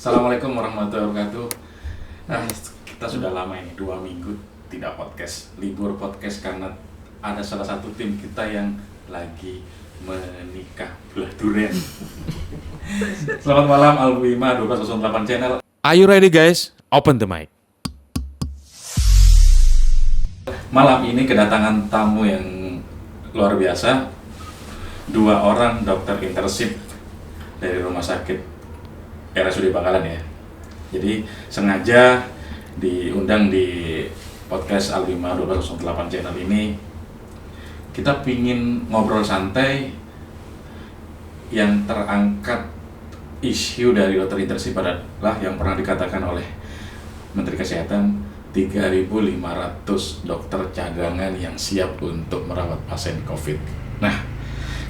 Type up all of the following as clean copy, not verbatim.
Assalamualaikum warahmatullahi wabarakatuh. Nah, kita sudah lama ini 2 minggu tidak podcast, libur podcast karena ada salah satu tim kita yang lagi menikah belah durian. Selamat malam Albima 1208 channel. Are you ready guys? Open the mic. Malam ini kedatangan tamu yang luar biasa. 2 orang dokter internship dari rumah sakit RSUD Bangkalan ya. Jadi sengaja diundang di podcast Albima 1208 channel ini. Kita pingin ngobrol santai yang terangkat isu dari dokter internship adalah yang pernah dikatakan oleh Menteri Kesehatan 3.500 dokter cadangan yang siap untuk merawat pasien COVID. Nah,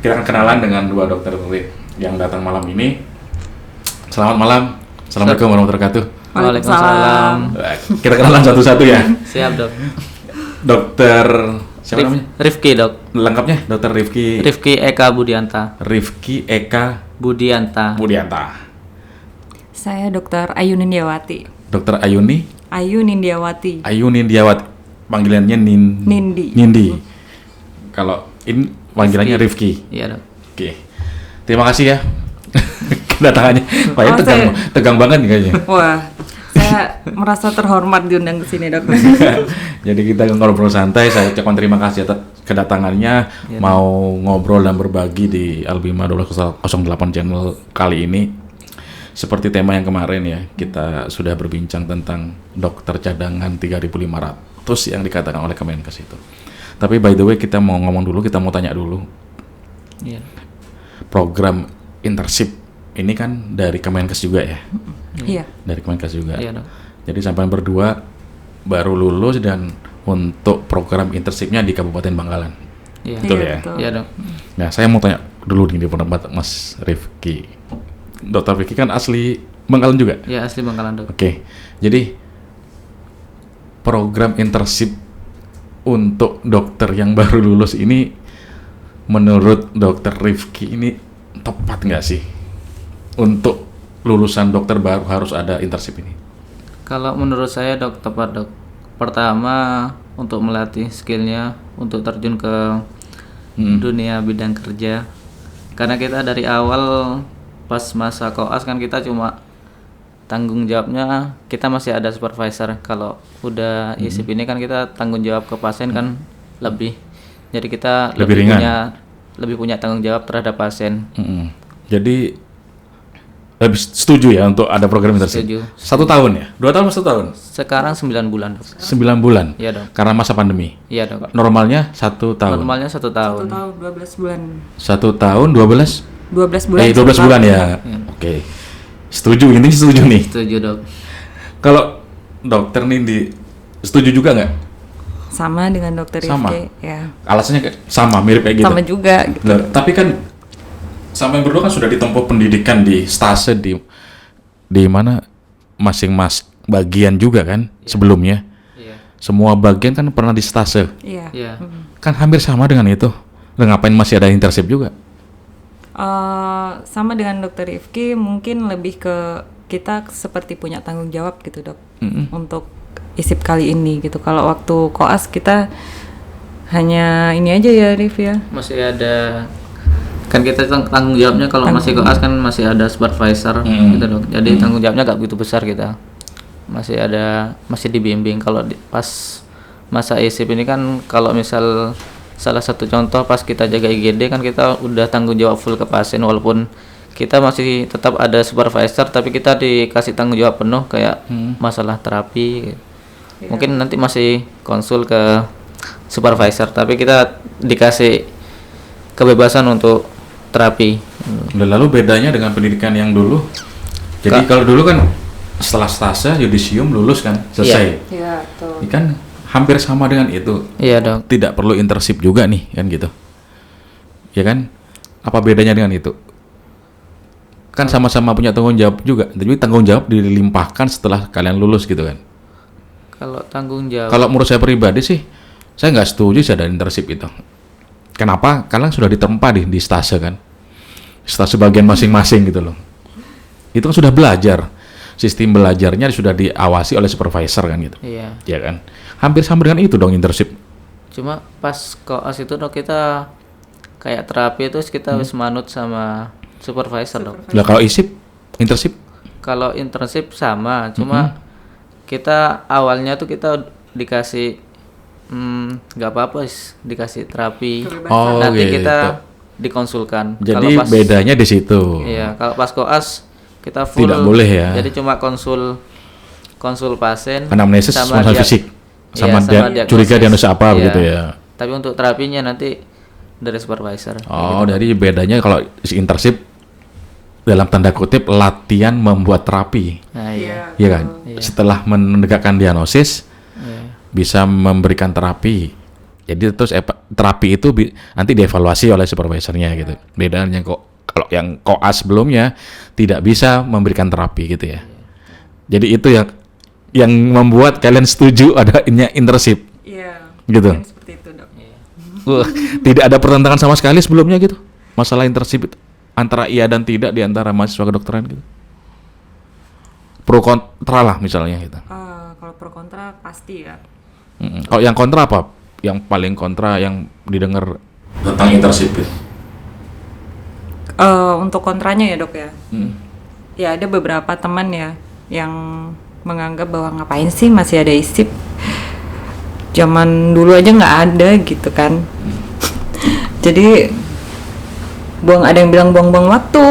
kita akan kenalan dengan 2 dokter yang datang malam ini. Selamat malam. Assalamualaikum warahmatullahi wabarakatuh. Waalaikumsalam. Kita kenalan satu-satu ya. Siap dok. Dokter siapa namanya? Rifki dok. Lengkapnya Dokter Rifki. Rifki Eka Budianta. Rifki Eka Budianta. Saya Dr. Ayu Nindiawati. Dokter Ayuni. Ayu Nindiawati. Ayu Nindiawati. Panggilannya Nindi. Kalau ini panggilannya Rifki. Iya dok. Oke. Terima kasih ya. Kedatangannya. Pak tegang banget nih kayaknya. Wah, saya merasa terhormat diundang ke sini dok. Jadi kita ngobrol santai. Saya ucapkan terima kasih atas kedatangannya. Ya, mau ngobrol dan berbagi di Albima 1208 channel kali ini. Seperti tema yang kemarin ya, kita sudah berbincang tentang dokter cadangan 3.500 yang dikatakan oleh Kemenkes itu. Tapi by the way kita mau ngomong dulu, kita mau tanya dulu. Iya. Program internship ini kan dari Kemenkes juga ya? Iya. Dari Kemenkes juga. Iya dok. Jadi sampai berdua baru lulus dan untuk program internshipnya di Kabupaten Bangkalan. Iya. Betul Iya, ya? betul. Iya dok. Nah, saya mau tanya dulu nih di pendapat Mas Rifki. Dokter Rifki kan asli Bangkalan juga? Iya asli Bangkalan dok. Oke. Jadi program internship untuk dokter yang baru lulus ini menurut Dokter Rifki ini tepat nggak sih? Untuk lulusan dokter baru harus ada internship ini? Kalau menurut saya dok tepat dok. Pertama untuk melatih skillnya untuk terjun ke dunia bidang kerja. Karena kita dari awal pas masa koas kan kita cuma tanggung jawabnya kita masih ada supervisor. Kalau udah isip ini kan kita tanggung jawab ke pasien kan lebih. Jadi kita Lebih ringan. lebih punya tanggung jawab terhadap pasien. Jadi lebih setuju ya untuk ada program internship? Setuju. 1 tahun ya? 2 tahun atau 1 tahun? Sekarang 9 bulan dok. 9 bulan? Iya dok. Karena masa pandemi? Iya dok. Normalnya 1 tahun? Normalnya 1 tahun. 1 tahun 12 bulan. 1 tahun 12? 12 bulan. 12 bulan ya? Oke. Setuju, ini setuju nih. Setuju dok. Kalau dokter Nindi, setuju juga nggak? Sama dengan dokter Sama? Rifki. Ya. Alasannya sama, mirip kayak gitu? Sama juga. Gitu. Nah, tapi kan sama yang berdua kan sudah ditempuh pendidikan di stase di mana masing-masing bagian juga kan sebelumnya. Iya. Semua bagian kan pernah di stase. Iya. Iya. Kan hampir sama dengan itu. Lah ngapain masih ada internship juga? Sama dengan dokter Rifki, mungkin lebih ke kita seperti punya tanggung jawab gitu dok. Untuk isip kali ini gitu. Kalau waktu koas kita hanya ini aja ya Rif ya. Masih ada kan kita tanggung jawabnya kalau masih koas kan masih ada supervisor gitu dok. Jadi tanggung jawabnya gak begitu besar kita. Masih dibimbing. Kalau pas masa isip ini kan kalau misal salah satu contoh pas kita jaga IGD kan kita udah tanggung jawab full ke pasien walaupun kita masih tetap ada supervisor tapi kita dikasih tanggung jawab penuh kayak masalah terapi. Mungkin nanti masih konsul ke supervisor tapi kita dikasih kebebasan untuk terapi. Lalu bedanya dengan pendidikan yang dulu? Jadi kalau dulu kan setelah stase yudisium lulus kan selesai. Iya, betul. Ini kan hampir sama dengan itu. Iya dok. Tidak perlu internship juga nih kan gitu. Ya kan? Apa bedanya dengan itu? Kan sama-sama punya tanggung jawab juga. Tapi tanggung jawab dilimpahkan setelah kalian lulus gitu kan. Kalau tanggung jawab. Kalau menurut saya pribadi sih, saya nggak setuju sih ada internship itu. Kenapa? Karena sudah ditempa di stase kan. Stase bagian masing-masing gitu loh. Itu kan sudah belajar. sistem belajarnya sudah diawasi oleh supervisor kan gitu. Iya. Ya kan? Hampir sama dengan itu dong internship. Cuma pas koas itu dok kita kayak terapi itu kita wis manut sama supervisor dok. Lah kalau internship Kalau internship sama, cuma kita awalnya tuh kita dikasih nggak apa-apa wis, dikasih terapi. Oh, Nanti gitu. kita dikonsulkan. Jadi Kalau pas, bedanya di situ. Iya, kalau pas koas kita full. Tidak boleh ya. Jadi cuma konsul pasien. Anamnesis sama fisik. Sama diagnosis. curiga diagnosis apa Iya. begitu ya. Tapi untuk terapinya nanti dari supervisor. Oh, dari bedanya kalau internship dalam tanda kutip latihan membuat terapi. Nah, iya. Iya kan? Setelah menegakkan diagnosis Iya. bisa memberikan terapi. Jadi terus terapi itu nanti dievaluasi oleh supervisornya gitu. Bedanya kalau yang koas sebelumnya tidak bisa memberikan terapi gitu ya. Jadi itu yang membuat kalian setuju adanya internship. Iya. Gitu. mungkin seperti itu dok. Wah, tidak ada pertentangan sama sekali sebelumnya gitu. Masalah internship itu antara iya dan tidak di antara mahasiswa kedokteran gitu. Pro kontra lah misalnya gitu. Kalau pro kontra pasti ya. Kalau yang kontra apa? Yang paling kontra yang didengar Tentang internship ya. Untuk kontranya ya dok ya. Ya ada beberapa teman ya yang menganggap bahwa ngapain sih masih ada ISIP. Zaman dulu aja nggak ada gitu kan. Jadi ada yang bilang buang-buang waktu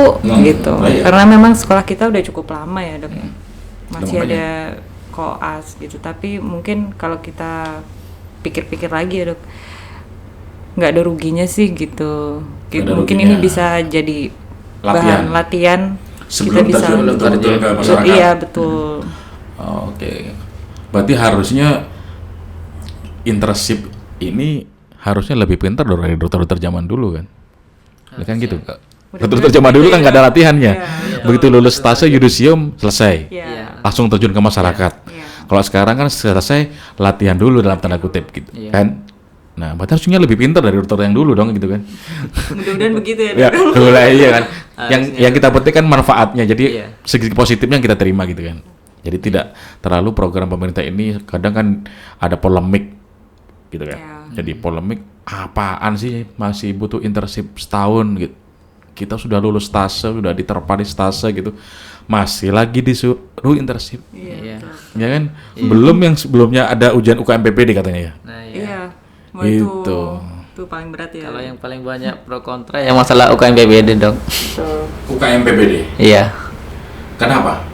gitu. Iya. Karena memang sekolah kita udah cukup lama ya dok. Masih Udah ada koas gitu. Tapi mungkin kalau kita pikir-pikir lagi ya dok, nggak ada ruginya sih gitu. Nggak ada Mungkin ruginya. ini bisa jadi Latihan. bahan latihan. Sebelum kita bisa terjun betul-betul ke masyarakat. Iya betul. Oh, oke. Berarti harusnya internship ini harusnya lebih pintar dari dokter-dokter zaman dulu kan. Ya kan gitu. Udah Dokter-dokter zaman dulu kan nggak ada latihannya. Iya. Begitu lulus stase yudisium selesai. Iya. Langsung terjun ke masyarakat. Iya. Kalau sekarang kan selesai latihan dulu dalam tanda kutip gitu Iya. kan. Nah, berarti harusnya lebih pintar dari dokter yang dulu dong gitu kan. Mudah-mudahan begitu ya. Ya, Dok. mulai iya kan. Harusnya. Yang kita petik kan manfaatnya. Jadi Iya. segi positifnya yang kita terima gitu kan. Jadi tidak terlalu program pemerintah ini kadang kan ada polemik gitu kan. Iya. Jadi polemik apaan sih masih butuh internship setahun gitu. Kita sudah lulus stase, sudah diterpa di stase gitu. Masih lagi disuruh internship. Iya. Ya kan? Belum yang sebelumnya ada ujian UKM-PPD katanya ya. Nah, iya. Iya. Wah, itu Itu. paling berat ya. Kalau yang paling banyak pro kontra yang masalah UKM PBD dok. UKM PBD. Iya. Kenapa?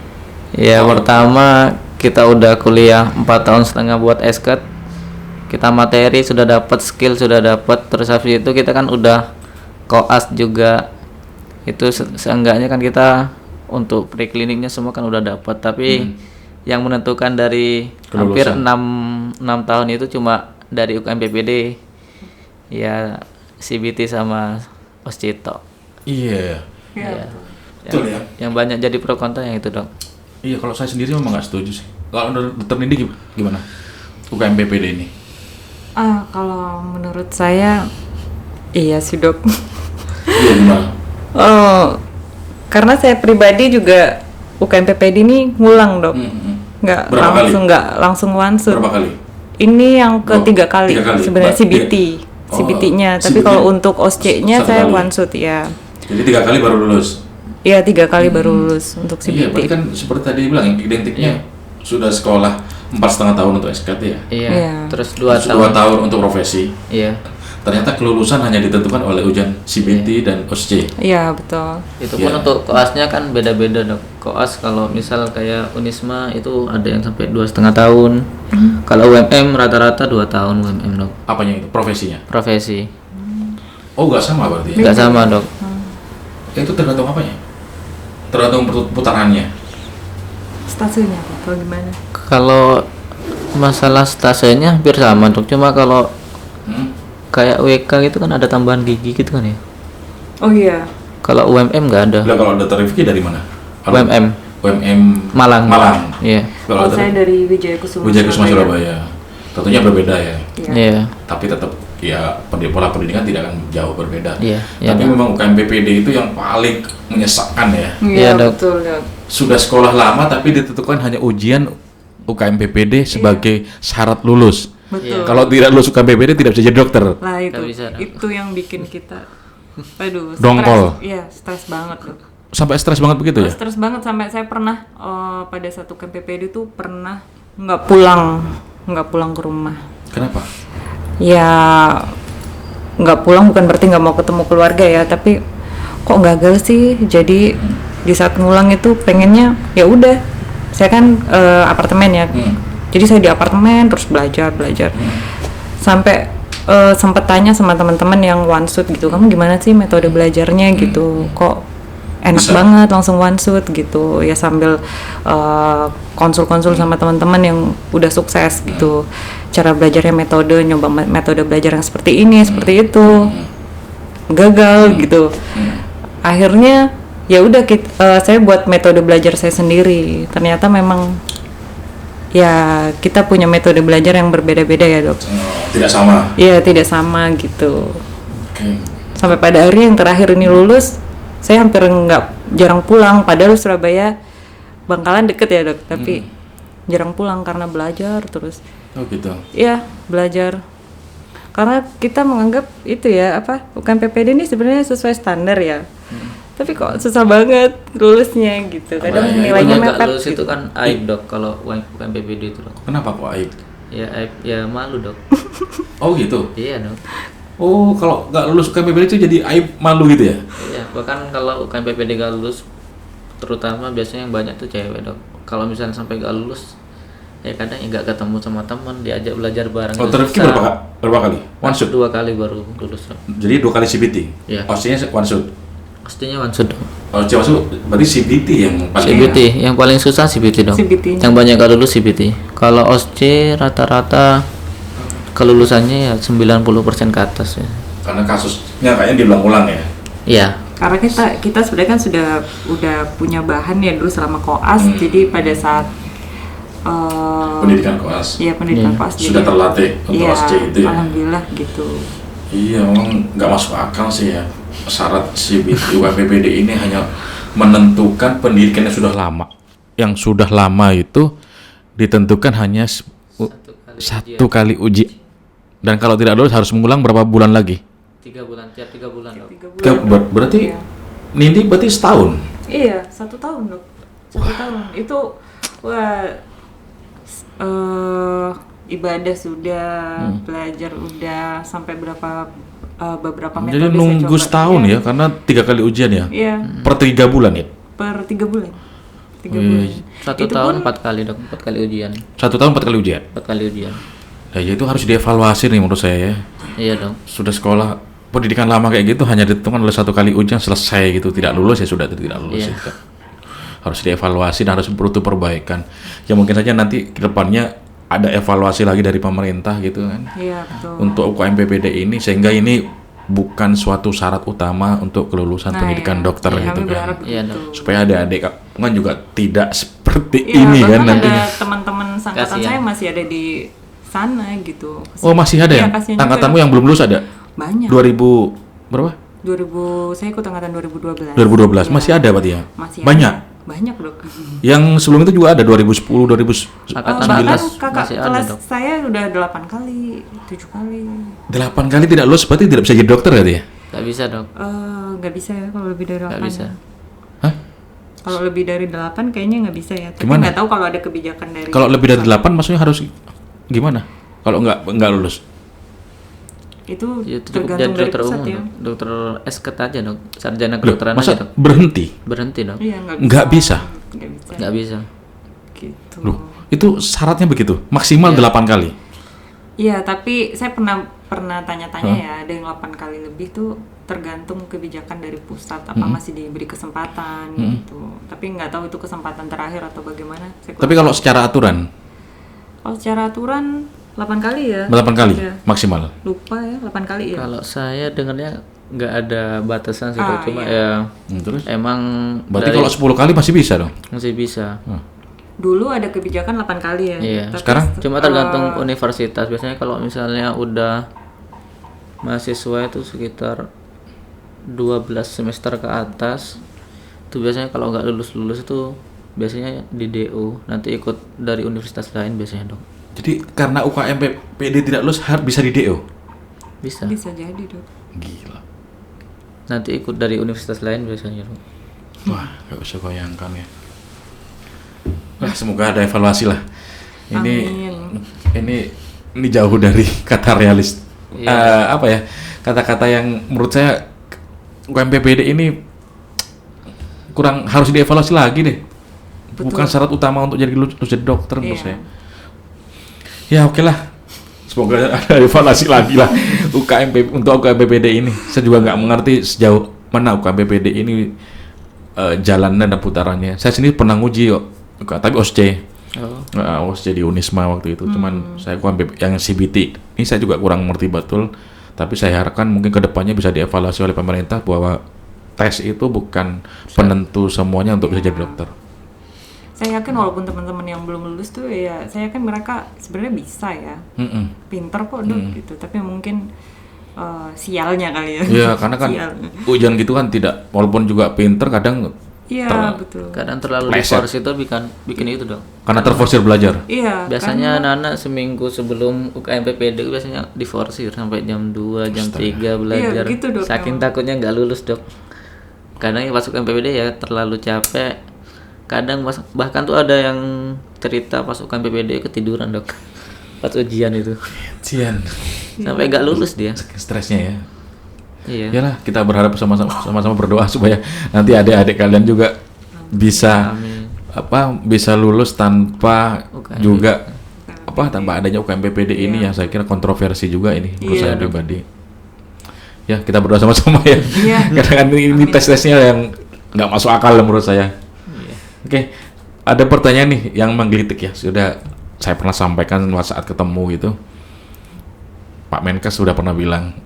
Ya pertama kita udah kuliah 4 tahun setengah buat esket. Kita materi sudah dapat, skill sudah dapat, terus habis itu kita kan udah koas juga. Itu seenggaknya kan kita untuk prekliniknya semua kan udah dapat, tapi yang menentukan dari hampir Kelulusan. 6 tahun itu cuma dari UKM PPD. Ya CBT sama Oscito. Iya. Iya. Betul ya. Yang banyak jadi pro kontra yang itu dok. Iya, kalau saya sendiri memang nggak setuju sih. Kalau menurut dokter Nindi gimana? UKM PPD ini? Kalau menurut saya iya sih dok. Iya gimana? Karena saya pribadi juga UKM PPD ini ngulang dok. Nggak Berapa langsung kali? nggak langsung one shot. Berapa kali? Ini yang ketiga kali, tiga kali. sebenarnya Mbak, CBT, oh, CBT-nya. Tapi CBT. kalau untuk OSCE-nya Satu saya kali. one shot ya. Jadi 3 kali baru lulus. Iya 3 kali baru lulus untuk Iya, CBT. berarti kan seperti tadi bilang yang identiknya sudah sekolah 4,5 tahun untuk SKT ya. Iya. Iya. Terus 2 Terus tahun. 2 tahun untuk profesi. Iya. Ternyata kelulusan hanya ditentukan oleh ujian CBT dan OSCE. Iya betul. Itu pun Iya. untuk koasnya kan beda-beda dok. Koas kalau misal kayak Unisma itu ada yang sampai 2,5 tahun. Kalau UMM rata-rata 2 tahun UMM dok. Apanya itu? Profesinya? Profesi. Oh, nggak sama berarti ya? Nggak sama dok. Itu tergantung apanya? Tergantung putarannya. Stasiunnya apa? Atau gimana? Kalau masalah stasenya hampir sama dok. Cuma kalau kayak WK gitu kan ada tambahan gigi gitu kan ya. Oh iya. Kalau UMM nggak ada. Lah kalau Dr. Rifki dari mana? UMM UMM Malang. Malang. Iya. Kalau Saya dari Wijaya Kusuma. Wijaya Kusuma Surabaya. Tentunya berbeda ya. Iya. Tapi tetap ya pola pendidikan tidak akan jauh berbeda. Iya, iya, Tapi Dok. memang UKM PPD itu yang paling menyesakkan ya. Iya, Dok. betul Dok. Sudah sekolah lama tapi ditentukan hanya ujian UKM PPD sebagai syarat lulus. Betul. Kalau tidak lulus UKM PPD tidak bisa jadi dokter. Lah itu, Nggak bisa, Dok. itu yang bikin kita, aduh, Dongkol. Iya, stres banget Dok. Sampai stres banget begitu ya? Stres banget sampai saya pernah pada satu KPPD tuh pernah nggak pulang ke rumah. Kenapa? Ya nggak pulang bukan berarti nggak mau ketemu keluarga ya, tapi kok gagal sih. Jadi di saat ngulang itu pengennya ya udah, saya kan apartemen ya, jadi saya di apartemen terus belajar sampai sempat tanya sama teman-teman yang one shot gitu, kamu gimana sih metode belajarnya gitu, kok enak Bisa. banget langsung one shot gitu ya, sambil konsul-konsul sama teman-teman yang udah sukses gitu, cara belajarnya, nyoba metode belajar yang seperti ini seperti itu, gagal gitu. Akhirnya ya udah saya buat metode belajar saya sendiri. Ternyata memang ya kita punya metode belajar yang berbeda-beda ya Dok. Tidak sama. Iya tidak sama gitu. Oke. Sampai pada hari yang terakhir ini lulus, saya hampir jarang pulang. Padahal Surabaya Bangkalan deket ya Dok, tapi jarang pulang karena belajar terus. Oh gitu. Iya belajar. Karena kita menganggap itu ya UKM PPD ini sebenarnya sesuai standar ya. Tapi kok susah banget lulusnya gitu. Kadang Apalagi nilainya Kalau nggak mepet lulus gitu. itu kan aib, Dok, kalau UKM PPD itu, Dok. Kenapa kok aib? Ya aib, ya malu, Dok. Oh gitu. Iya, Dok. Oh kalau nggak lulus UKM PPD itu jadi aib, malu gitu ya? Iya, bahkan kalau UKM PPD nggak lulus, terutama biasanya yang banyak tuh cewek, Dok. Kalau misalnya sampai nggak lulus, ya kadang ya nggak ketemu sama teman, diajak belajar bareng. Oh itu terfikir susah. berapa kali? One shot. 2 kali baru lulus, Dok. Jadi 2 kali CBT. Iya. Pastinya one shot. Pastinya one shot, Dok. Kalau cewek masuk berarti CBT yang paling CBT yang paling susah CBT, Dok. CBT. Yang banyak gak lulus CBT. Kalau OSCE rata-rata kelulusannya ya 90% ke atas ya. karena kasusnya kayaknya diulang-ulang ya. Iya. Karena kita sebenarnya kan udah punya bahan ya dulu selama koas, jadi pada saat Pendidikan koas. iya pendidikan Iya. koas Sudah terlatih untuk iya, OSCE itu ya. alhamdulillah gitu. Iya, memang nggak masuk akal sih ya. Syarat CBT UKPPD ini hanya menentukan pendidikan yang sudah lama. Yang sudah lama itu ditentukan hanya satu kali uji. Dan kalau tidak lulus harus mengulang berapa bulan lagi? 3 bulan, tiap 3 bulan, Dok. 3 bulan. Berarti Iya. Nindi berarti setahun. Iya, 1 tahun Dok. 1 tahun. Itu wah ibadah sudah, belajar udah sampai beberapa metode Jadi saya nunggu coba. setahun Iya. ya, karena 3 kali ujian ya. Iya, Per 3 bulan ya. per 3 bulan. 3 Wih. bulan. 1 Itu tahun pun- 4 kali, Dok. 4 kali ujian. 1 tahun 4 kali ujian. 4 kali ujian. Nah, ya itu harus dievaluasi nih menurut saya ya. Iya, Dok. Sudah sekolah pendidikan lama kayak gitu hanya ditentukan oleh 1 kali ujian selesai gitu, tidak lulus ya sudah tidak lulus Iya. itu. Harus dievaluasi dan harus butuh perbaikan. Ya mungkin saja nanti ke depannya ada evaluasi lagi dari pemerintah gitu kan Iya, betul. untuk UKM PPD ini sehingga ini bukan suatu syarat utama untuk kelulusan Nah, pendidikan iya. dokter Iya, gitu kami berharap kan. Iya, begitu. Supaya adik-adik kan juga tidak seperti Iya, ini kan bahkan nantinya. ada teman-teman sangkatan Kasihan. saya masih ada di sana gitu. Oh, masih ada Iya, ya? kasihan Angkatanmu juga. yang belum lulus ada? Banyak. 2000 berapa? 2000 saya ikut angkatan 2012. 2012 Iya. masih ada berarti ya? Masih Banyak. ada. Banyak, Dok. Yang sebelum itu juga ada 2010, 2009. Angkatan Bahkan 11 kakak masih ada, kelas Dok. saya udah 8 kali, 7 kali. 8 kali tidak lulus berarti tidak bisa jadi dokter berarti ya? Gak bisa, Dok. Nggak bisa ya kalau lebih dari 8. Gak bisa. Hah? Kalau lebih dari 8 kayaknya nggak bisa ya. Tapi Gimana? nggak tahu kalau ada kebijakan dari. Kalau lebih dari 8 maksudnya harus gimana? Kalau nggak lulus? itu Ya, itu cukup jadi tergantung dari dokter pusat umum, ya. Dok. Dokter SKT aja, Dok. Sarjana Loh, kedokteran masa aja, Dok. berhenti? Berhenti, Dok. Iya Nggak bisa. Nggak bisa. Nggak bisa. Gitu. Loh, itu syaratnya begitu, maksimal 8 kali. Iya, tapi saya pernah tanya-tanya ya, ada yang 8 kali lebih tuh tergantung kebijakan dari pusat apa masih diberi kesempatan gitu. Tapi nggak tahu itu kesempatan terakhir atau bagaimana. Saya Tapi kalau secara aturan kalau secara aturan 8 kali ya. 8 kali Iya. maksimal. Lupa ya, 8 kali ya. Kalau saya dengarnya nggak ada batasan sih, Dok. Cuma iya. ya Terus? emang Berarti dari- kalau 10 kali masih bisa dong? masih bisa. Dulu ada kebijakan 8 kali ya. Iya. Tapi Sekarang? Cuma tergantung universitas. Biasanya kalau misalnya udah mahasiswa itu sekitar 12 semester ke atas itu biasanya kalau nggak lulus itu biasanya di DO, nanti ikut dari universitas lain biasanya dok. Jadi karena UKM PD tidak lulus bisa di DO? Bisa jadi dok. Gila. Nanti ikut dari universitas lain biasanya dok. Wah, gak bisa bayangkan ya. Wah, semoga ada evaluasi lah. Ini jauh dari kata realis. Apa ya? Kata-kata yang menurut saya UKMPPD ini kurang, harus dievaluasi lagi deh. Betul. Bukan syarat utama untuk lulus jadi dokter menurut saya. Ya oke lah. Semoga ada evaluasi lagi lah untuk UKMPPD ini. Saya juga nggak mengerti sejauh mana UKMPPD ini jalannya dan putarannya. Saya sendiri pernah nguji tapi OSCE. OSCE di Unisma waktu itu. Cuman saya yang CBT ini saya juga kurang mengerti betul. Tapi saya harapkan mungkin kedepannya bisa dievaluasi oleh pemerintah bahwa tes itu bukan penentu semuanya untuk bisa jadi dokter. Saya yakin walaupun teman-teman yang belum lulus tuh ya, saya yakin mereka sebenarnya bisa ya, pinter kok dok gitu. Tapi mungkin sialnya kali ya. Iya, karena kan ujian gitu kan tidak, walaupun juga pinter kadang. Iya betul. Kadang terlalu diforsir itu bikin itu dong. Karena terforsir belajar. Iya. Biasanya anak-anak seminggu sebelum UKMPPD biasanya diforsir sampai jam 2, jam 3 belajar. Iya, gitu, dok, saking takutnya nggak lulus dok. Kadang yang masuk UKMPPD ya terlalu capek. Kadang bahkan tuh ada yang cerita pas UKMPPD ketiduran dok. Pas ujian itu. Ujian. Sampai nggak lulus dia. Stresnya ya. Iya. Yalah, kita berharap sama-sama berdoa supaya nanti adik-adik kalian juga bisa bisa lulus tanpa juga tanpa adanya UKMPPD ini yang saya kira kontroversi juga ini menurut saya pribadi. Ya, kita berdoa sama-sama ya. Karena kan ini tes-tesnya yang nggak masuk akal menurut saya. Oke, ada pertanyaan nih yang menggelitik ya. Sudah saya pernah sampaikan saat ketemu gitu. Pak Menkes sudah pernah bilang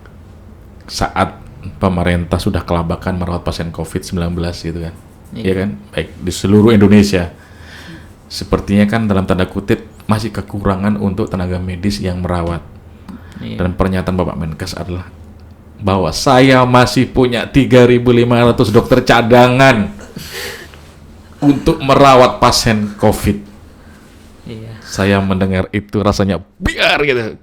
saat pemerintah sudah kelabakan merawat pasien COVID-19 gitu kan. Iya kan? Baik di seluruh Indonesia. Sepertinya kan dalam tanda kutip masih kekurangan untuk tenaga medis yang merawat. Dan pernyataan Bapak Menkes adalah bahwa saya masih punya 3.500 dokter cadangan untuk merawat pasien COVID. Iya. Saya mendengar itu rasanya biar gitu.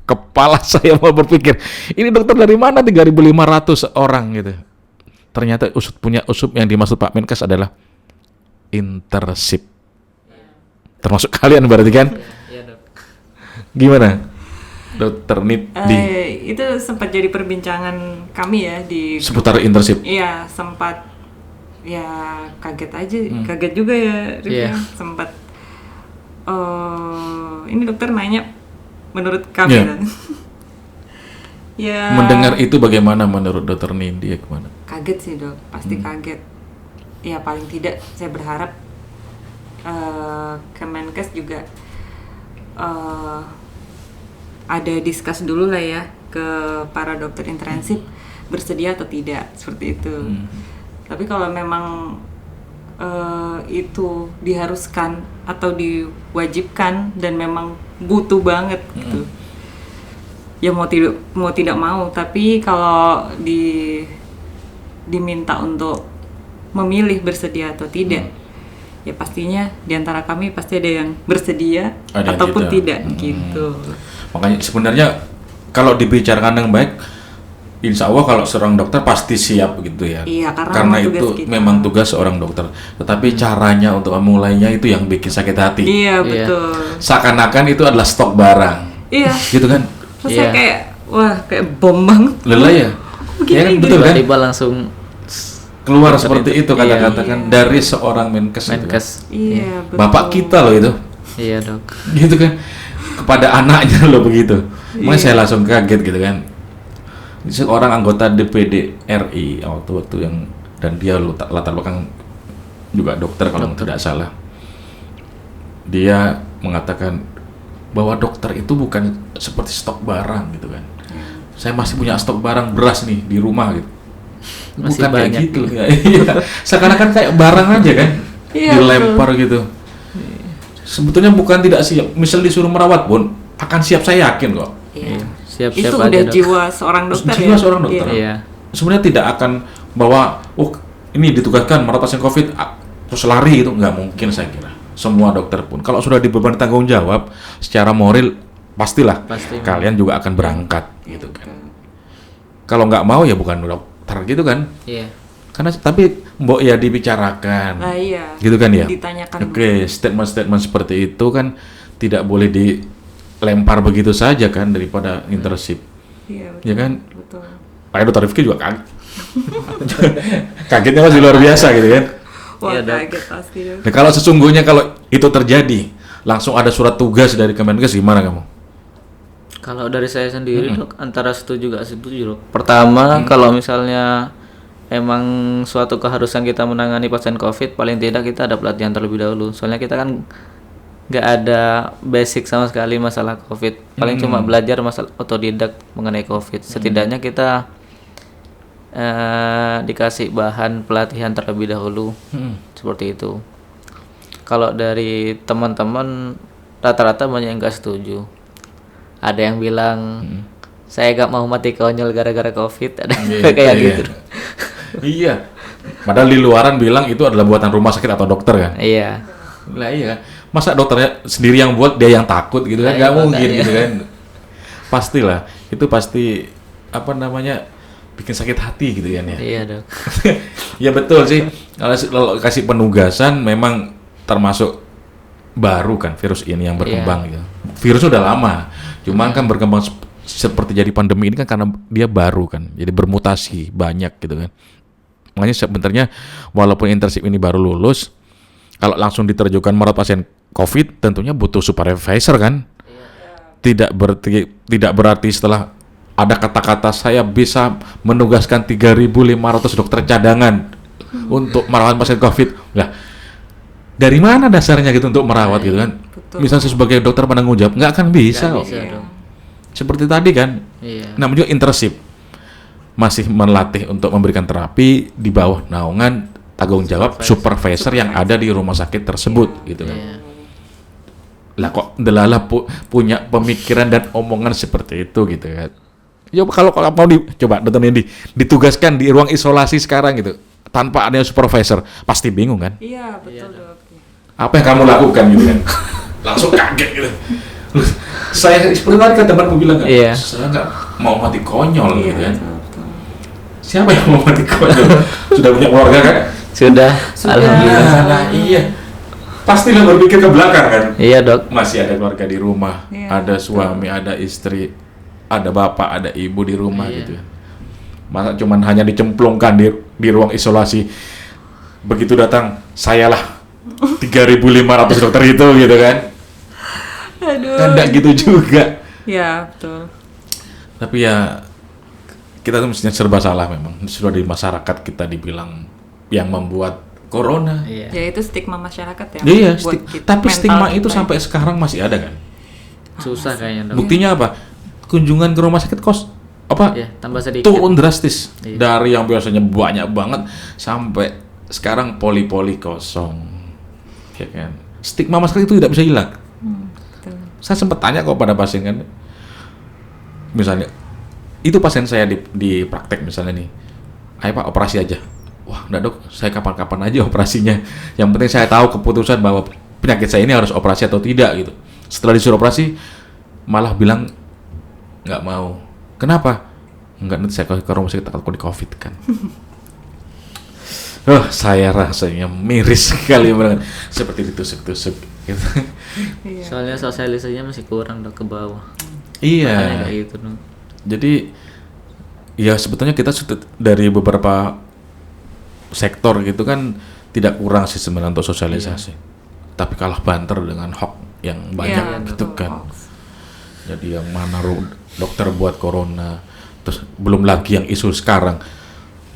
Kepala saya mau berpikir, ini dokter dari mana 3.500 orang gitu. Ternyata punya usup yang dimaksud Pak Menkes adalah internship. Termasuk kalian berarti kan? Iya, dok. Gimana? Dokter Nidi. Itu sempat jadi perbincangan kami ya di Seputar internship. Iya, sempat ya kaget aja, kaget juga ya. Sempat ini dokter nanya menurut kami kan. Ya. Mendengar itu bagaimana menurut dokter Nindi ya kemana? Kaget sih dok, pasti kaget. Ya paling tidak saya berharap Kemenkes juga ada diskus dulu lah ya ke para dokter intensif bersedia atau tidak seperti itu. Tapi kalau memang itu diharuskan atau diwajibkan dan memang butuh banget gitu, ya mau tidak mau. Tapi kalau diminta untuk memilih bersedia atau tidak, ya pastinya diantara kami pasti ada yang bersedia ataupun tidak gitu. Makanya sebenarnya kalau dibicarakan dengan baik, insya Allah kalau seorang dokter pasti siap gitu ya. Iya, karena itu memang tugas seorang dokter. Tetapi caranya untuk memulainya itu yang bikin sakit hati. Iya betul. Seakan-akan itu adalah stok barang. Iya. Gitu kan? Terus saya kayak bom banget. Lelah ya. Ya kan betul kan? Tiba-tiba langsung keluar seperti itu kata-kata kan dari seorang Menkes. Gitu kan? Iya betul. Bapak kita loh itu. Iya dok. Gitu kan? Kepada anaknya loh begitu. Makanya saya langsung kaget gitu kan. Seorang anggota DPD RI waktu yang, dan dia latar belakang juga dokter kalau tidak salah. Dia mengatakan bahwa dokter itu bukan seperti stok barang gitu kan. Saya masih punya stok barang beras nih di rumah gitu. Masih bukan banyak kayak gitu ya. Iya. Seakan-akan kayak barang aja kan. Dilempar gitu. Sebetulnya bukan tidak siap. Misal disuruh merawat pun akan siap, saya yakin kok. Iya. Siap-siap itu aja, udah Dok. jiwa seorang dokter Jiwa ya. seorang dokter. Iya. Sebenarnya tidak akan bahwa ini ditugaskan merawat pasien COVID terus lari gitu, nggak mungkin saya kira. Semua dokter pun kalau sudah dibebani tanggung jawab secara moral pastilah Pasti. kalian juga akan berangkat gitu kan. Kalau nggak mau ya bukan dokter gitu kan. Iya. Karena tapi mbok ya dibicarakan. Nah, iya. Gitu kan ya. Ditanyakan Oke, statement-statement seperti itu kan tidak boleh dilempar begitu saja kan daripada internship. Iya, betul. Ya kan? Betul. Makanya Dokter Rifki juga kaget. Kagetnya masih luar biasa gitu kan. Wah, Iya, Dok. kaget pasti Dok. Nah, kalau sesungguhnya kalau itu terjadi, langsung ada surat tugas dari Kemenkes, gimana kamu? Kalau dari saya sendiri Dok, antara setuju gak setuju Dok. Pertama, kalau misalnya emang suatu keharusan kita menangani pasien COVID, paling tidak kita ada pelatihan terlebih dahulu. Soalnya kita kan nggak ada basic sama sekali masalah COVID. Paling cuma belajar masalah otodidak mengenai COVID. Setidaknya kita dikasih bahan pelatihan terlebih dahulu. Seperti itu. Kalau dari teman-teman rata-rata banyak yang nggak setuju. Ada yang bilang saya gak mau mati konyol gara-gara COVID. Ada kayak gitu. Iya. Padahal di luaran bilang itu adalah buatan rumah sakit atau dokter kan. Iya. Lah iya. Masa dokternya sendiri yang buat, dia yang takut gitu kan? Nah, Nggak iya, mungkin makanya. gitu kan. Pastilah. Itu pasti apa namanya bikin sakit hati gitu kan ya. Iya Dok. Ya betul sih. Kalau kasih penugasan memang termasuk baru kan virus ini yang berkembang gitu. Virus udah lama. Cuma kan berkembang seperti jadi pandemi ini kan karena dia baru kan. Jadi bermutasi banyak gitu kan. Makanya sebenarnya walaupun internship ini baru lulus, kalau langsung diterjunkan merawat pasien COVID tentunya butuh supervisor kan. Tidak berarti setelah ada kata-kata saya bisa menugaskan 3.500 dokter cadangan untuk merawat pasien COVID. Lah, dari mana dasarnya gitu untuk merawat gitu kan? Betul. Misalnya sebagai dokter penanggung jawab nggak akan bisa kok. Bisa Dok. Seperti tadi kan. Iya. Namanya juga internship. Masih melatih untuk memberikan terapi di bawah naungan tanggung jawab supervisor yang ada di rumah sakit tersebut gitu kan. Iya. Lah kok Delala punya pemikiran dan omongan seperti itu gitu kan. Ya kalau mau coba Dr. Nindi ditugaskan di ruang isolasi sekarang gitu tanpa adanya supervisor pasti bingung kan? Iya, betul Dok. Apa yang kamu lakukan gitu kan? Langsung kaget gitu. Saya seperti tadi kan temanku bilang kan, Iya. saya nggak mau mati konyol gitu kan. Betul. Siapa yang mau mati konyol? Sudah punya keluarga kan? Sudah. Alhamdulillah. Nah, iya. Pastilah berpikir ke belakang kan. Iya Dok. Masih ada keluarga di rumah, Iya, ada suami, ada istri, ada bapak, ada ibu di rumah Iya. gitu. Masa cuman hanya dicemplungkan di ruang isolasi. Begitu datang, sayalah 3.500 dokter itu gitu kan. Aduh. Kan enggak gitu juga. Ya, betul. Tapi ya kita tuh mestinya serba salah memang. Sudah di masyarakat kita dibilang yang membuat corona. Iya. Ya itu stigma masyarakat ya. Iya, buat tapi mental stigma kita itu ya. sampai sekarang masih ada kan. Susah kayaknya Dok. Buktinya apa? Kunjungan ke rumah sakit Iya, tambah sedikit. turun drastis Iya. dari yang biasanya banyak banget sampai sekarang poli-poli kosong. Ya kan? Stigma masyarakat itu tidak bisa hilang. Betul. Saya sempat tanya kok pada pasien kan. Misalnya itu pasien saya di praktek misalnya nih. Ayo Pak operasi aja. Wah, enggak Dok, saya kapan-kapan aja operasinya. Yang penting saya tahu keputusan bahwa penyakit saya ini harus operasi atau tidak gitu. Setelah disuruh operasi malah bilang nggak mau. Kenapa? Enggak, nanti saya ke rumah sakit takut di COVID kan. Saya rasanya miris sekali banget. Seperti ditusuk-tusuk gitu. Iya. Soalnya sosialisasinya masih kurang Dok ke bawah. Makanya Iya. kayak gitu Dok. Jadi ya sebetulnya kita dari beberapa sektor gitu kan tidak kurang sih sebenarnya untuk sosialisasi. Tapi kalah banter dengan hoax yang banyak Iya, gitu betul, kan. hoax. Jadi yang mana dokter buat corona, terus belum lagi yang isu sekarang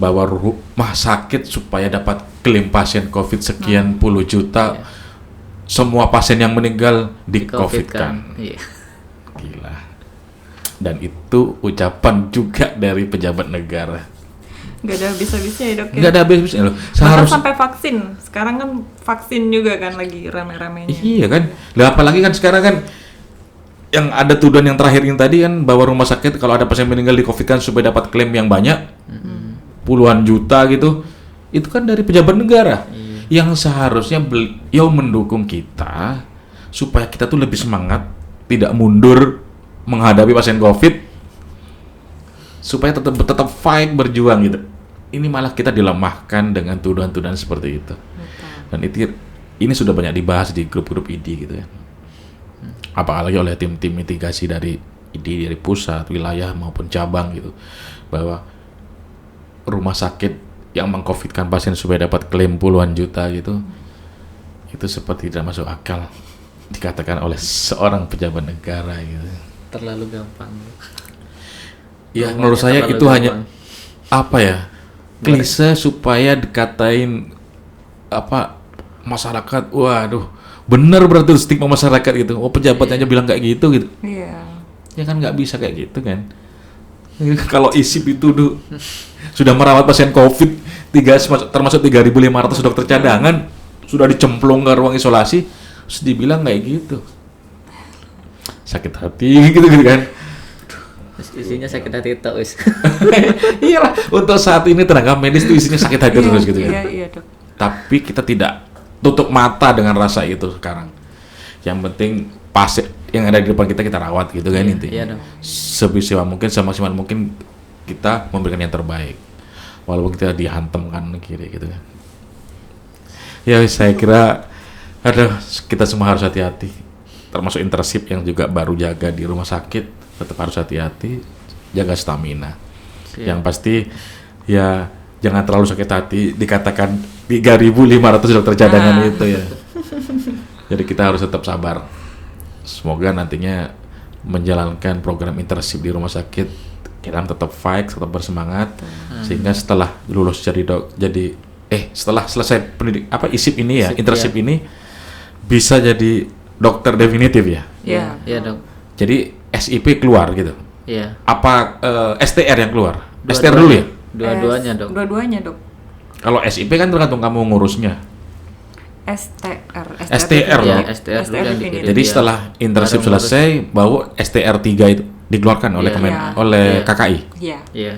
bahwa rumah sakit supaya dapat klaim pasien COVID sekian puluh juta, semua pasien yang meninggal di COVID kan. Iya. Gila. Dan itu ucapan juga dari pejabat negara. Nggak ada habis-habisnya ya Dok ya. Nggak ada habis-habisnya loh. Bahkan Seharusnya sampai vaksin. Sekarang kan vaksin juga kan lagi rame-ramenya. iya kan. Lah apalagi kan sekarang kan yang ada tuduhan yang terakhir yang tadi kan bahwa rumah sakit kalau ada pasien meninggal di COVID kan supaya dapat klaim yang banyak, puluhan juta gitu, itu kan dari pejabat negara yang seharusnya beliau mendukung kita supaya kita tuh lebih semangat, tidak mundur menghadapi pasien COVID, supaya tetap fight berjuang gitu. Ini malah kita dilemahkan dengan tuduhan-tuduhan seperti itu. Dan ini sudah banyak dibahas di grup-grup ID gitu ya. Apalagi oleh tim-tim mitigasi dari ID dari pusat, wilayah maupun cabang gitu, bahwa rumah sakit yang mengcovidkan pasien supaya dapat klaim puluhan juta gitu, itu seperti tidak masuk akal dikatakan oleh seorang pejabat negara gitu. Terlalu gampang. Ya menurut saya itu hanya apa ya, klise supaya dikatain apa masyarakat, waduh bener berarti stigma masyarakat gitu. Oh pejabatnya aja bilang kayak gitu gitu. Iya. Ya kan nggak bisa kayak gitu kan. Kalau ISIP itu sudah merawat pasien COVID termasuk 3.500 dokter cadangan sudah dicemplung ke ruang isolasi, terus dibilang kayak gitu. Sakit hati gitu kan. Isinya sakit hati tok wis. Iyalah, untuk saat ini tenaga medis itu isinya sakit hati terus gitu kan. Iya, Dok. Tapi kita tidak tutup mata dengan rasa itu sekarang. Yang penting pasien yang ada di depan kita rawat gitu kan intinya. Iya dong. Sebisa mungkin, semaksimal mungkin kita memberikan yang terbaik. Walaupun kita dihantam kanan kiri gitu kan. Ya saya kira kita semua harus hati-hati. Termasuk internship yang juga baru jaga di rumah sakit, tetap harus hati-hati, jaga stamina. Yang pasti ya jangan terlalu sakit hati dikatakan 3.500 dokter cadangan itu ya. Jadi kita harus tetap sabar. Semoga nantinya menjalankan program internship di rumah sakit kita tetap fight, tetap bersemangat sehingga setelah lulus setelah selesai ISIP ini ya, internship ini bisa jadi dokter definitif ya. Iya. Iya, Dok. Jadi SIP keluar gitu. Iya. Apa STR yang keluar? STR dulu ya? Dua-duanya, Dok. Dua-duanya, Dok. Kalau SIP kan tergantung kamu ngurusnya. STR Ya, loh. STR dulu yang dikirim. Jadi Iya. setelah internship Baru selesai, baru STR 3 itu dikeluarkan oleh Iya. oleh Iya. KKI. Iya. Iya,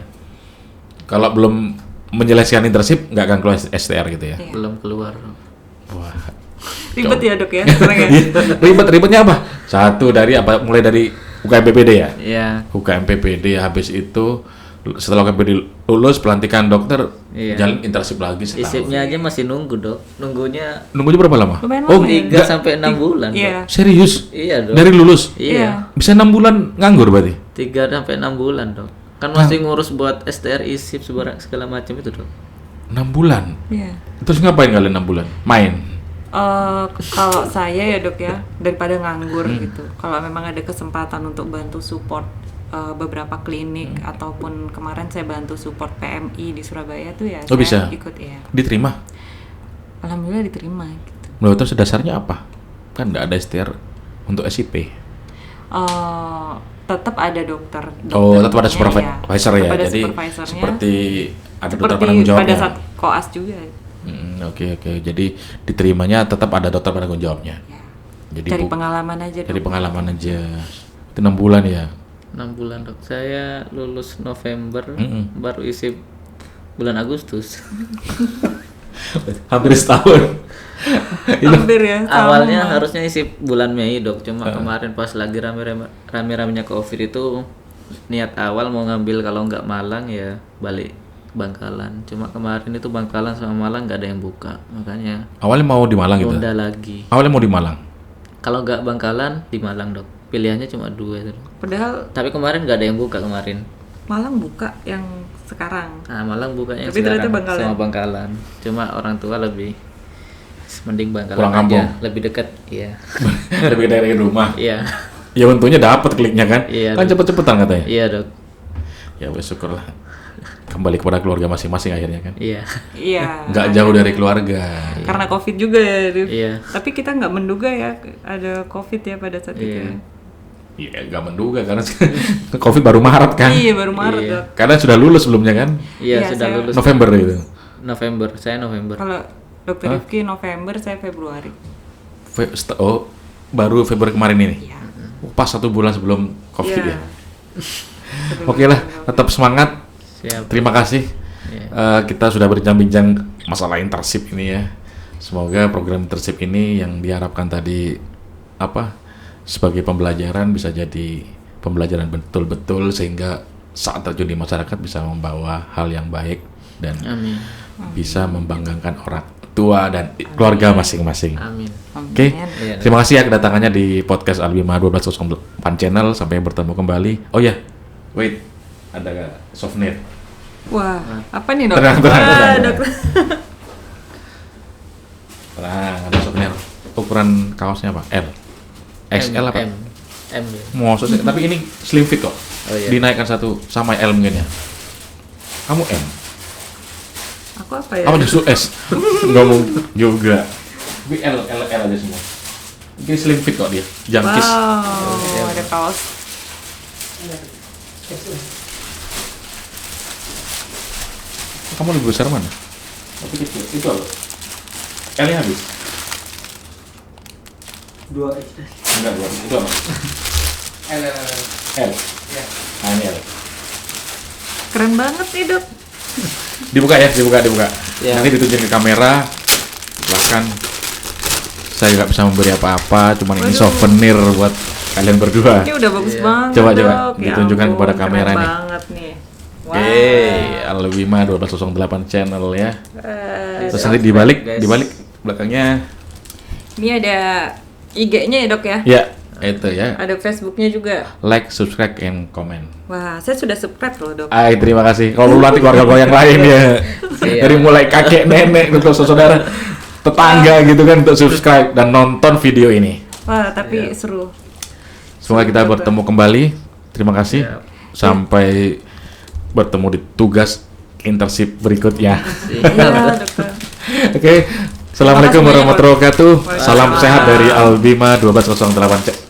Kalau belum menyelesaikan internship nggak akan keluar STR gitu ya. Iya. belum keluar. Wah. Ribet ya, Dok ya. Sekarang ya. Ribetnya apa? Mulai dari UKM PPD ya. Iya. UKM PPD habis itu setelah UKM PPD lulus pelantikan dokter, Iya. jalan internship lagi setahun. Isipnya aja masih nunggu, Dok. Nunggunya Nunggunya berapa lama? Lumayan Oh, lama ya. 3 sampai 6 bulan. Dok. Iya. serius? Iya, Dok. Dari lulus? Iya. Bisa 6 bulan nganggur berarti? 3 sampai 6 bulan, Dok. Kan masih ngurus buat STR, ISIP, segala macam itu, Dok. 6 bulan? Iya. Terus ngapain kalian 6 bulan? Main? Kalau saya ya, Dok ya, daripada nganggur gitu. Kalau memang ada kesempatan untuk bantu support beberapa klinik ataupun kemarin saya bantu support PMI di Surabaya tuh ya, Oh, saya bisa? ikut ya. Diterima? Alhamdulillah diterima gitu. Menurut terus dasarnya apa? Kan nggak ada STR untuk SIP. Tetap ada dokter. Oh, tetap ada dokternya supervisor ya. Tetap ada Jadi supervisornya. seperti ada dokter Seperti penanggung jawabnya. pada saat koas juga. Oke. Jadi diterimanya tetap ada dokter penanggung jawabnya. Ya. Jadi Dari pengalaman aja. dari Dok. pengalaman aja. Itu 6 bulan ya. 6 bulan, Dok. Saya lulus November, Mm-mm. baru ISIP bulan Agustus. Hampir setahun. Hampir ya. sama. Awalnya harusnya ISIP bulan Mei, Dok. Cuma kemarin pas lagi rame-ramenya COVID itu niat awal mau ngambil kalau nggak Malang ya balik Bangkalan. Cuma kemarin itu Bangkalan sama Malang nggak ada yang buka, makanya Awalnya mau di Malang gitu. tunda lagi. Awalnya mau di Malang. Kalau nggak Bangkalan di Malang, Dok. Pilihannya cuma 2 itu, Dok. Padahal Tapi kemarin nggak ada yang buka kemarin. Malang buka yang sekarang. Nah, Malang bukanya Tapi ternyata sekarang Bangkalan. sama Bangkalan. Cuma orang tua lebih mending Bangkalan Pulang aja, kampung. lebih dekat. Iya. Lebih dari rumah. Iya. Ya untungnya dapat kliknya kan. Iya, Kan cepet-cepetan katanya. Iya, Dok. Ya wes syukurlah. Kembali kepada keluarga masing-masing akhirnya kan. Iya. Iya. Nggak jauh dari keluarga. Karena COVID juga ya, Dok. Iya. Tapi kita nggak menduga ya ada COVID ya pada saat itu. Iya. ya. Iya nggak menduga karena COVID baru Maret kan. Iya, baru Maret, Iya. Dok. Karena sudah lulus sebelumnya kan. Iya, Iya, sudah saya- lulus November gitu. November. Saya November. Kalau Dokter Rifki November, saya Februari. Baru Februari kemarin ini. Iya. Pas 1 bulan sebelum COVID Iya. ya. Oke lah, tetap semangat. Siap. Terima kasih. Kita sudah berbincang-bincang masalah internship ini ya. Semoga program internship ini yang diharapkan tadi sebagai pembelajaran bisa jadi pembelajaran betul-betul sehingga saat terjun di masyarakat bisa membawa hal yang baik dan Amin. bisa membanggakan orang tua dan keluarga masing-masing. Amin. Oke, terima kasih ya kedatangannya di podcast Albima 1208 channel. Sampai bertemu kembali. Oh ya, wait, ada souvenir. Wah, apa nih dok? Tenang. Dok. Nah, ada souvenir. Ukuran kaosnya apa? L, XL apa? M ya. Maksudnya, tapi ini slim fit kok. Oh, iya. Dinaikkan satu sama L mungkin ya. Kamu M? Aku apa ya? Apa justru S? Enggak mau juga. Tapi L aja semua. Ini slim fit kok dia. Jangkis. Wow, ada kaos. Kamu lebih besar mana? Tapi kecil. Itu apa? L-nya habis? 2XL. Enggak, itu apa? L. L? Ya. Nah, ini L. Keren banget nih dok. Dibuka ya, dibuka. Ya. Nanti ditunjukin ke kamera. Bahkan saya nggak bisa memberi apa-apa, cuman ini Waduh. souvenir buat kalian berdua. Ini udah bagus Iya. banget Coba, dok. ditunjukkan ampun, kepada kamera keren nih. banget nih. Wow. Albima 1208 channel ya. Eh, Terus nanti dibalik Guys. belakangnya ini ada IG-nya ya dok ya? ya itu ya. Ada Facebook-nya juga. Like, subscribe, and comment. Wah, saya sudah subscribe loh dok. Terima kasih. Kalau nanti keluarga yang lain ya, Siap. dari mulai kakek, nenek, untuk saudara, tetangga gitu kan untuk subscribe dan nonton video ini. Wah, tapi seru. Semoga kita bertemu kembali. Terima kasih. Siap. Sampai bertemu di tugas internship berikutnya. Iya dokter. Oke. Assalamualaikum Terima kasih warahmatullahi wabarakatuh. banyak. Salam sehat dari Albima 1208